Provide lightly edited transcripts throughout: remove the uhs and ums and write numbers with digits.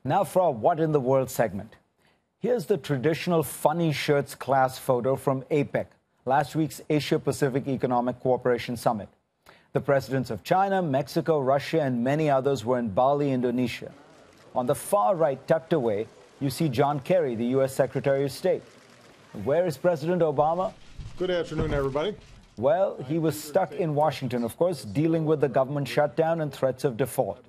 Now for our What in the World segment. Here's the traditional funny shirts class photo from APEC, last week's Asia-Pacific Economic Cooperation Summit. The presidents of China, Mexico, Russia, and many others were in Bali, Indonesia. On the far right, tucked away, you see John Kerry, the U.S. Secretary of State. Where is President Obama? Good afternoon, everybody. Well, he was stuck in Washington, of course, dealing with the government shutdown and threats of default.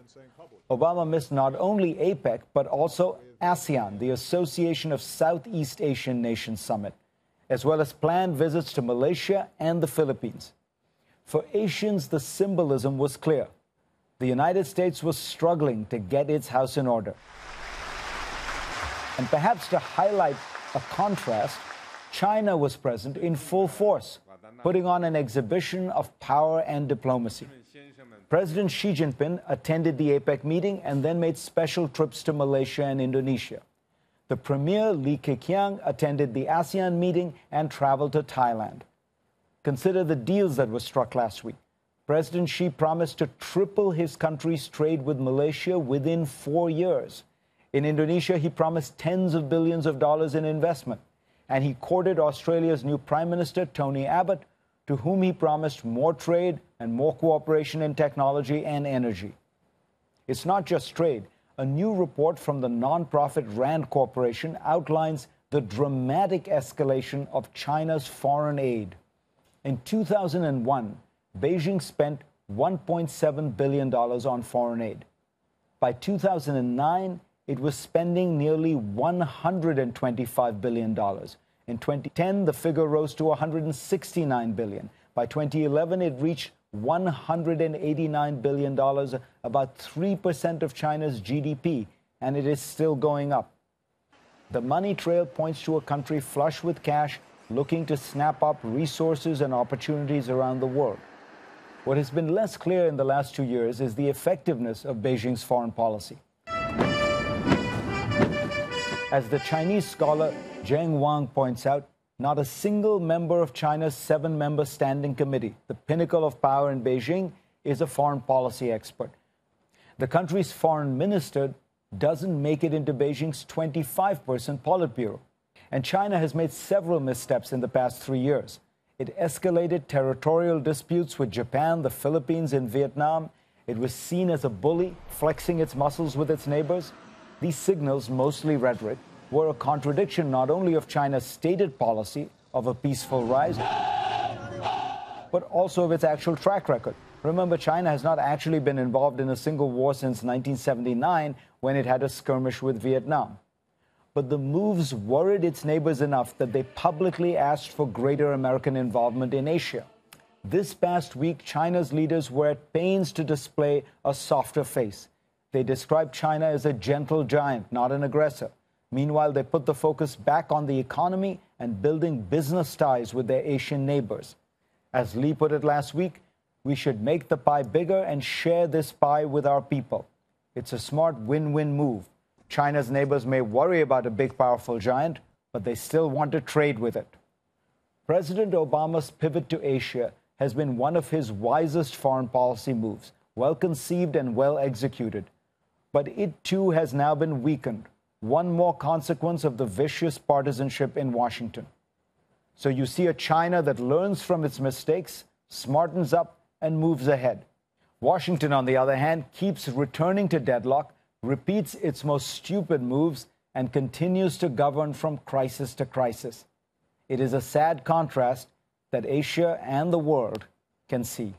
Obama missed not only APEC, but also ASEAN, the Association of Southeast Asian Nations Summit, as well as planned visits to Malaysia and the Philippines. For Asians, the symbolism was clear. The United States was struggling to get its house in order. And perhaps to highlight a contrast, China was present in full force, putting on an exhibition of power and diplomacy. President Xi Jinping attended the APEC meeting and then made special trips to Malaysia and Indonesia. The Premier Li Keqiang attended the ASEAN meeting and traveled to Thailand. Consider the deals that were struck last week. President Xi promised to triple his country's trade with Malaysia within 4 years. In Indonesia, he promised tens of billions of dollars in investment. And he courted Australia's new Prime Minister, Tony Abbott, to whom he promised more trade and more cooperation in technology and energy. It's not just trade. A new report from the nonprofit RAND Corporation outlines the dramatic escalation of China's foreign aid. In 2001, Beijing spent $1.7 billion on foreign aid. By 2009, it was spending nearly $125 billion. In 2010, the figure rose to $169 billion. By 2011, it reached $189 billion, about 3% of China's GDP, and it is still going up. The money trail points to a country flush with cash, looking to snap up resources and opportunities around the world. What has been less clear in the last 2 years is the effectiveness of Beijing's foreign policy. As the Chinese scholar Zheng Wang points out, not a single member of China's 7-member standing committee, the pinnacle of power in Beijing, is a foreign policy expert. The country's foreign minister doesn't make it into Beijing's 25-person Politburo. And China has made several missteps in the past 3 years. It escalated territorial disputes with Japan, the Philippines, and Vietnam. It was seen as a bully, flexing its muscles with its neighbors. These signals, mostly rhetoric, were a contradiction not only of China's stated policy of a peaceful rise, but also of its actual track record. Remember, China has not actually been involved in a single war since 1979, when it had a skirmish with Vietnam. But the moves worried its neighbors enough that they publicly asked for greater American involvement in Asia. This past week, China's leaders were at pains to display a softer face. They described China as a gentle giant, not an aggressor. Meanwhile, they put the focus back on the economy and building business ties with their Asian neighbors. As Li put it last week, we should make the pie bigger and share this pie with our people. It's a smart win-win move. China's neighbors may worry about a big, powerful giant, but they still want to trade with it. President Obama's pivot to Asia has been one of his wisest foreign policy moves, well conceived and well executed. But it too has now been weakened, one more consequence of the vicious partisanship in Washington. So you see a China that learns from its mistakes, smartens up, and moves ahead. Washington, on the other hand, keeps returning to deadlock, repeats its most stupid moves, and continues to govern from crisis to crisis. It is a sad contrast that Asia and the world can see.